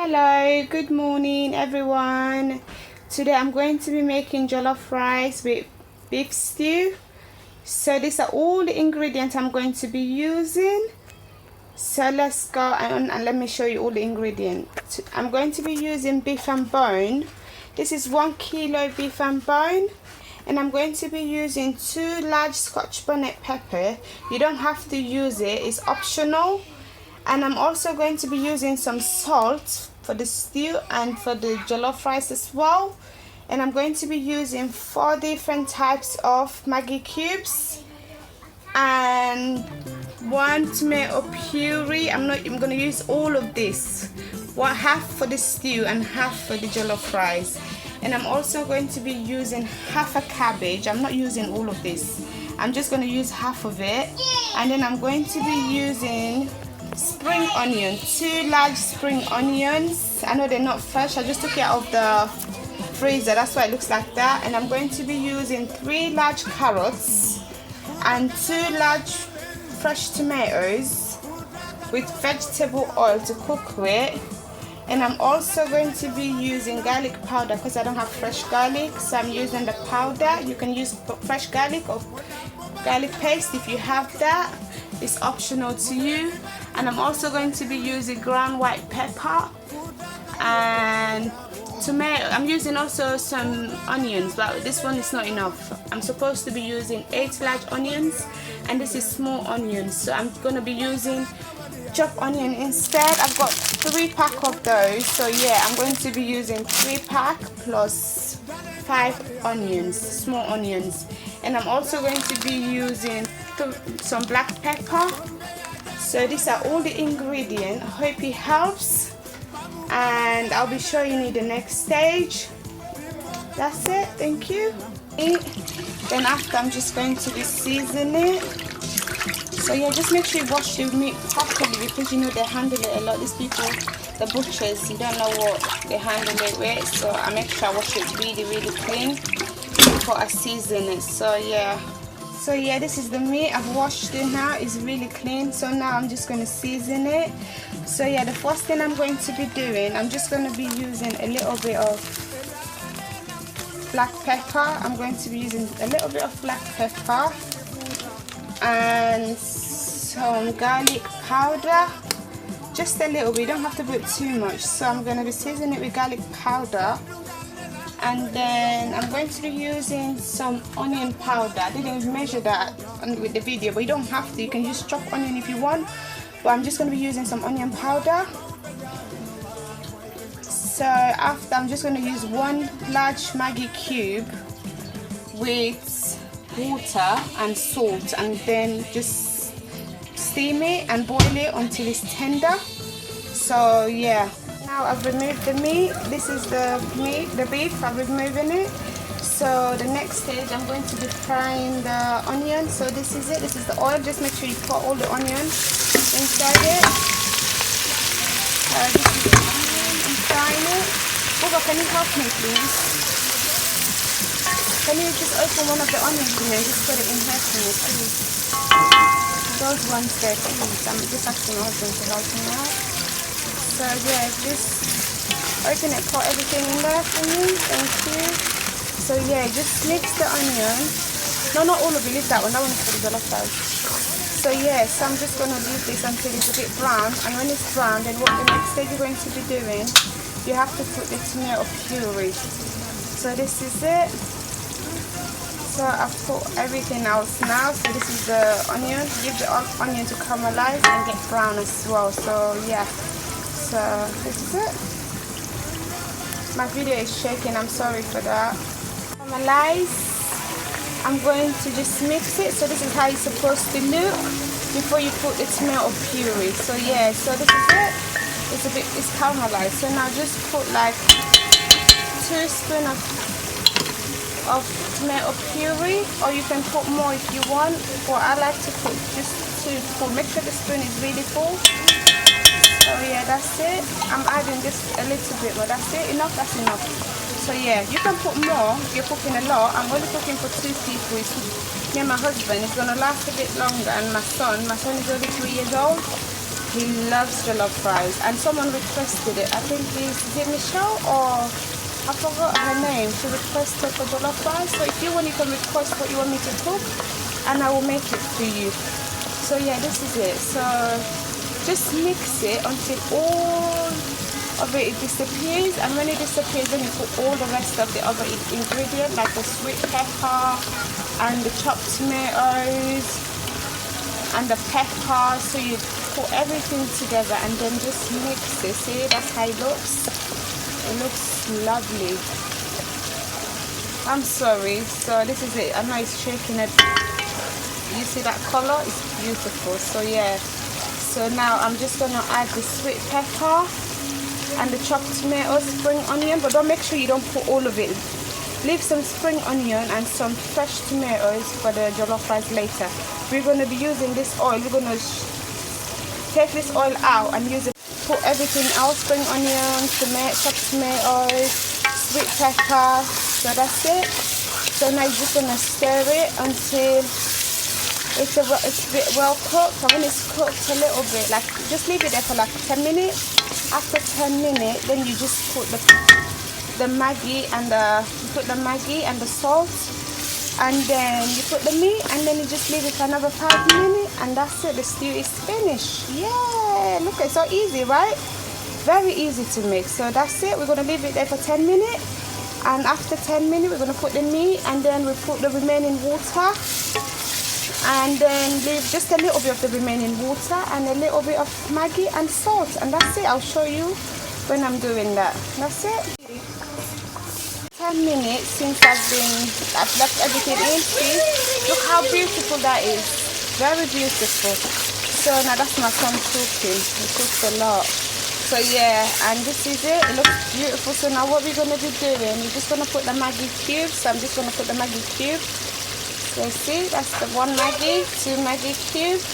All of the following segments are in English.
Hello, good morning everyone. Today I'm going to be making jollof rice with beef stew. So these are all the ingredients I'm going to be using. So let's go and let me show you all the ingredients. I'm going to be using beef and bone. This is 1 kilo beef and bone. And I'm going to be using 2 large Scotch bonnet pepper. You don't have to use it, it's optional. And I'm also going to be using some salt for the stew and for the jollof rice as well. And I'm going to be using 4 different types of Maggi cubes and 1 tomato puree. I'm going to use all of this, half for the stew and half for the jollof rice. And I'm also going to be using half a cabbage. I'm not using all of this, I'm just going to use half of it. And then I'm going to be using spring onion, 2 large spring onions. I know they're not fresh, I just took it out of the freezer, that's why it looks like that. And I'm going to be using 3 large carrots and 2 large fresh tomatoes with vegetable oil to cook with. And I'm also going to be using garlic powder because I don't have fresh garlic, so I'm using the powder. You can use fresh garlic or garlic paste if you have that. It's optional to you. And I'm also going to be using ground white pepper and tomato. I'm using also some onions, but this one is not enough. I'm supposed to be using 8 large onions, and this is small onions, so I'm going to be using chopped onion instead. I've got 3 pack of those, so yeah, I'm going to be using 3 pack plus 5 onions, small onions. And I'm also going to be using some black pepper. So these are all the ingredients. I hope it helps, and I'll be showing you the next stage. That's it, thank you. Then after, I'm just going to be seasoning it. So yeah, just make sure you wash your meat properly because you know they handle it a lot. These people, the butchers, you don't know what they handle it with. So I make sure I wash it really clean before I season it. So yeah, this is the meat. I've washed it now, it's really clean. So now I'm just going to season it. So yeah, the first thing I'm going to be doing, I'm just going to be using a little bit of black pepper. I'm going to be using a little bit of black pepper and some garlic powder, just a little bit, you don't have to put too much. So I'm going to be seasoning it with garlic powder, and then I'm going to be using some onion powder. I didn't measure that with the video, but you don't have to, you can just chop onion if you want, but I'm just going to be using some onion powder. So after, I'm just going to use 1 large Maggi cube with water and salt, and then just steam it and boil it until it's tender. So yeah, now I've removed the meat. This is the meat, the beef, I'm removing it. So the next stage, I'm going to be frying the onion. So this is it, this is the oil. Just make sure you put all the onion inside it. This is the onion, I'm frying it. Bubba, can you help me please? Can you just open one of the onions for me and just put it in here for me, please? Those ones there, please. I'm just asking my husband to help me out. So yeah, just open it, put everything in there for me. Thank you. So yeah, just mix the onion. No, not all of it, leave that one. That one is for the jollof rice. So yeah, so I'm just going to leave this until it's a bit brown. And when it's brown, then what the next stage you're going to be doing, you have to put the tomato puree. So this is it. So I've put everything else now. So this is the onion. Give the onion to caramelize and get brown as well. So yeah, so this is it. My video is shaking, I'm sorry for that. Caramelize. I'm going to just mix it. So this is how it's supposed to look before you put the tomato puree. So yeah, so this is it. It's caramelized. So now just put like 2 spoons of tomato puree, or you can put more if you want, but I like to put just 2 full. Make sure the spoon is really full. So yeah, that's it. I'm adding just a little bit, but that's it. Enough, that's enough. So yeah, you can put more if you're cooking a lot. I'm only cooking for 2 people. It's me and my husband. It's gonna last a bit longer, and my son is only 3 years old. He loves jollof fries, and someone requested it. I think is it Michelle or I forgot her name. She requested for jollof fries. So if you want, you can request what you want me to cook, and I will make it for you. So yeah, this is it. So just mix it until all of it disappears, and when it disappears, then you put all the rest of the other ingredients like the sweet pepper and the chopped tomatoes and the pepper. So you put everything together and then just mix it. See, that's how it looks. It looks lovely. I'm sorry. So this is it. I know it's shaking it. You see that color? It's beautiful. So yeah. So now I'm just gonna add the sweet pepper and the chopped tomatoes, spring onion, but don't make sure you don't put all of it. Leave some spring onion and some fresh tomatoes for the jollof rice later. We're going to be using this oil. We're going to take this oil out and use it. Put everything else, spring onion, chopped tomatoes, sweet pepper. So that's it. So now you're just going to stir it until it's a bit well cooked. And when it's cooked a little bit, like just leave it there for like 10 minutes. After 10 minutes, then you just put the Maggi and the salt, and then you put the meat, and then you just leave it for another 5 minutes, and that's it. The stew is finished. Yeah, look, it's so easy, right? Very easy to make. So that's it. We're gonna leave it there for 10 minutes, and after 10 minutes, we're gonna put the meat, and then we put the remaining water. And then leave just a little bit of the remaining water and a little bit of Maggi and salt, and that's it. I'll show you when I'm doing that. That's it. 10 minutes since I've left everything in. See, look how beautiful that is. Very beautiful. So now that's my son cooking. He cooks a lot. So yeah, and this is it. It looks beautiful. So now what we're gonna be doing, we're just gonna put the Maggi cubes. So I'm just gonna put the Maggi cubes. So see, that's the 1 Maggi, 2 Maggi cubes.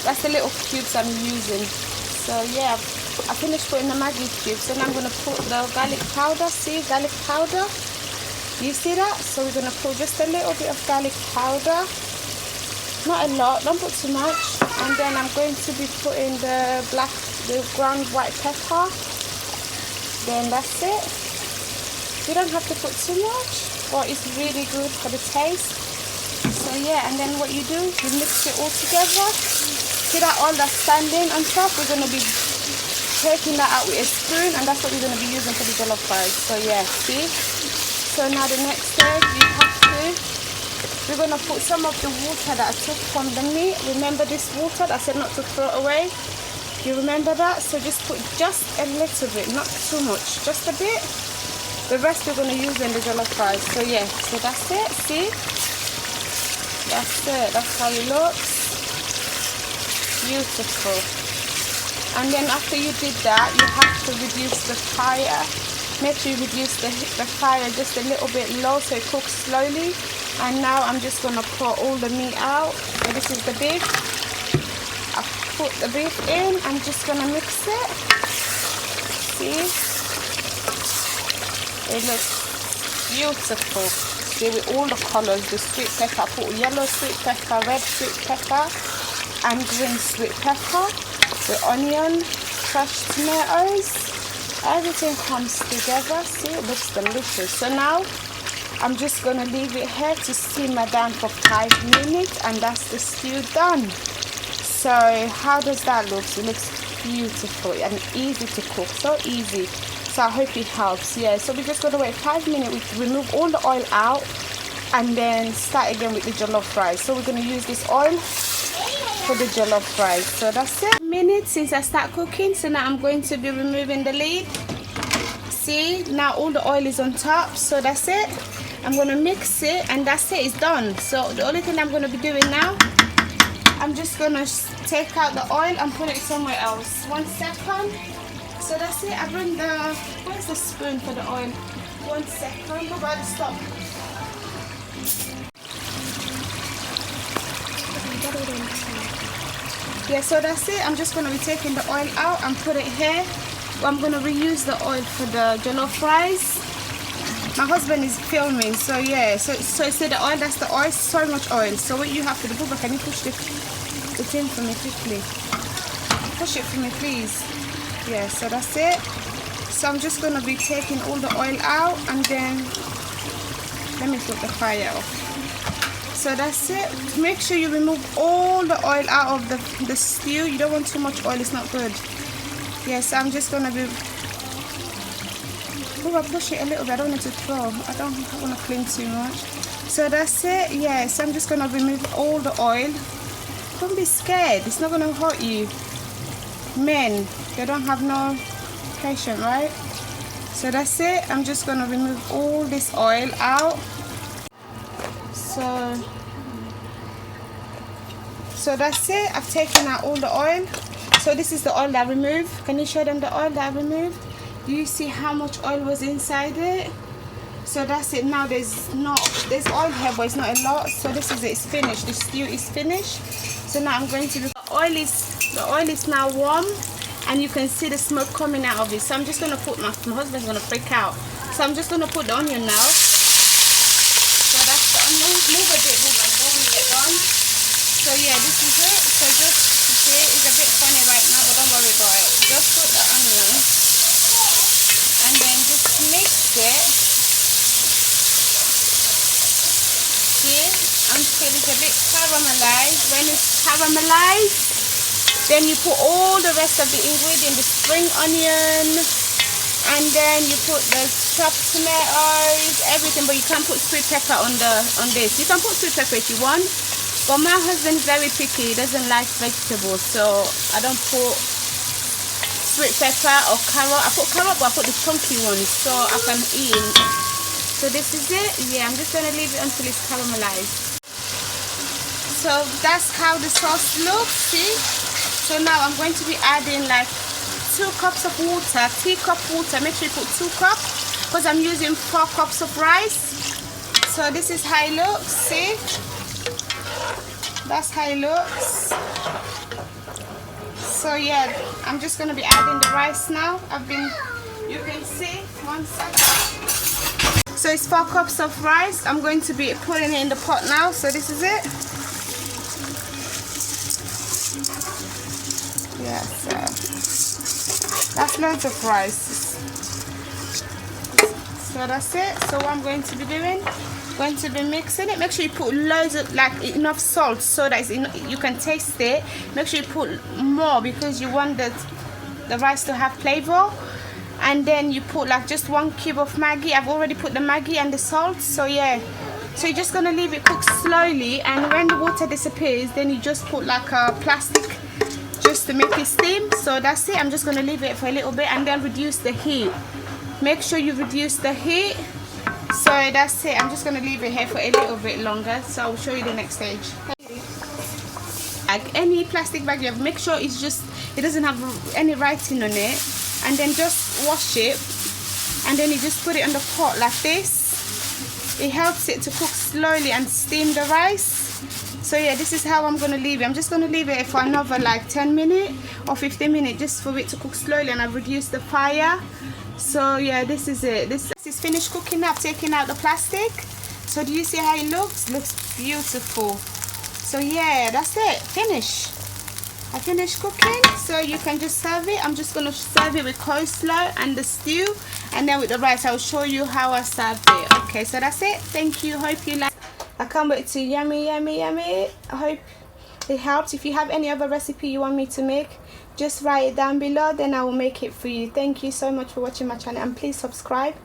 That's the little cubes I'm using. So yeah, I finished putting the Maggi cubes. Then I'm going to put the garlic powder. See, garlic powder. You see that? So we're going to put just a little bit of garlic powder. Not a lot, don't put too much. And then I'm going to be putting the ground white pepper. Then that's it. You don't have to put too much, but it's really good for the taste. So yeah, and then what you do, you mix it all together. See that oil that's standing on top? We're going to be taking that out with a spoon, and that's what we're going to be using for the jollof fries. So yeah, see? So now the next step, we're going to put some of the water that I took from the meat. Remember this water that I said not to throw away? You remember that? So just put just a little bit, not too much, just a bit. The rest we're going to use in the jollof fries. So yeah, so that's it, see? That's it, that's how it looks. Beautiful. And then after you did that, you have to reduce the fire. Make sure you reduce the fire just a little bit low so it cooks slowly. And now I'm just going to pour all the meat out. So this is the beef. I put the beef in. I'm just going to mix it. See? It looks beautiful. See, with all the colors, the sweet pepper, I put yellow sweet pepper, red sweet pepper, and green sweet pepper, the onion, fresh tomatoes, everything comes together. See, it looks delicious. So now I'm just going to leave it here to simmer down for 5 minutes, and that's the stew done. So how does that look? It looks beautiful and easy to cook, so easy. So I hope it helps. Yeah, so we're just going to wait 5 minutes. We remove all the oil out and then start again with the jollof rice. So we're going to use this oil for the jollof rice. So that's it. Minutes since I start cooking. So now I'm going to be removing the lid. See, now all the oil is on top. So that's it. I'm going to mix it, and that's it. It's done. So the only thing I'm going to be doing now, I'm just going to take out the oil and put it somewhere else. 1 second. So that's it. I bring where's the spoon for the oil? 1 second. Nobody stop. Yeah, so that's it. I'm just going to be taking the oil out and put it here. I'm going to reuse the oil for the jollof rice. My husband is filming, so yeah. So see the oil, that's the oil, so much oil. So what you have to do, Bubba, can you push the tin for me quickly? push it for me, please. Yeah, so that's it. So I'm just gonna be taking all the oil out, and then let me put the fire off. So that's it. Make sure you remove all the oil out of the stew. You don't want too much oil, it's not good. Yes, I'm just gonna be. Oh, I push it a little bit. I don't need to throw. I don't want to clean too much. So that's it. Yes, I'm just gonna remove all the oil. Don't be scared. It's not gonna hurt you. Men, they don't have no patience, right? So that's it. I'm just gonna remove all this oil out. So that's it. I've taken out all the oil. So this is the oil that I removed. Can you show them the oil that I removed? Do you see how much oil was inside it? So that's it. Now there's oil here, but it's not a lot. So this is it. It's finished. The stew is finished. So now I'm going to do. The oil is now warm, and you can see the smoke coming out of it. So I'm just gonna put my husband's gonna freak out. So I'm just gonna put the onion now. So that's the onion. Move a bit, move. I don't want to get done. So yeah, this is it. So just see, it's a bit funny right now, but don't worry about it. Just put the onion, and then just mix it. See, until it's a bit caramelized. When it's caramelized, then you put all the rest of the ingredients, the spring onion, and then you put the chopped tomatoes, everything. But you can't put sweet pepper on this. You can put sweet pepper if you want, but my husband is very picky. He doesn't like vegetables, so I don't put sweet pepper or carrot. I put carrot, but I put the chunky ones so I can eat. So this is it. Yeah, I'm just gonna leave it until it's caramelized. So that's how the sauce looks. See. So now I'm going to be adding like 2 cups of water, teacup water. Make sure you put 2 cups because I'm using 4 cups of rice. So this is how it looks. See. That's how it looks. So yeah, I'm just gonna be adding the rice now. You can see, 1 second. So it's 4 cups of rice. I'm going to be putting it in the pot now. So this is it. Yeah, so that's loads of rice. So that's it. So what I'm going to be doing, going to be mixing it. Make sure you put loads of, like, enough salt so that you can taste it. Make sure you put more because you want the rice to have flavor. And then you put like just 1 cube of Maggi. I've already put the Maggi and the salt. So yeah, so you're just gonna leave it cook slowly, and when the water disappears, then you just put like a plastic just to make it steam. So that's it. I'm just gonna leave it for a little bit and then reduce the heat. Make sure you reduce the heat. So that's it. I'm just gonna leave it here for a little bit longer. So I'll show you the next stage. Like any plastic bag you have, make sure it doesn't have any writing on it, and then just wash it, and then you just put it on the pot like this. It helps it to cook slowly and steam the rice. So yeah, this is how I'm gonna leave it. I'm just gonna leave it for another like 10 minutes or 15 minutes just for it to cook slowly, and I've reduced the fire. So yeah, this is it. This is finished cooking now. I've taken out the plastic. So do you see how it looks? Looks beautiful. So yeah, that's it. I finished cooking, so you can just serve it. I'm just gonna serve it with coleslaw and the stew, and then with the rice I'll show you how I served it. Okay, so that's it. Thank you. Hope you like. I can't wait to yummy. I hope it helps. If you have any other recipe you want me to make, just write it down below, then I will make it for you. Thank you so much for watching my channel, and please subscribe.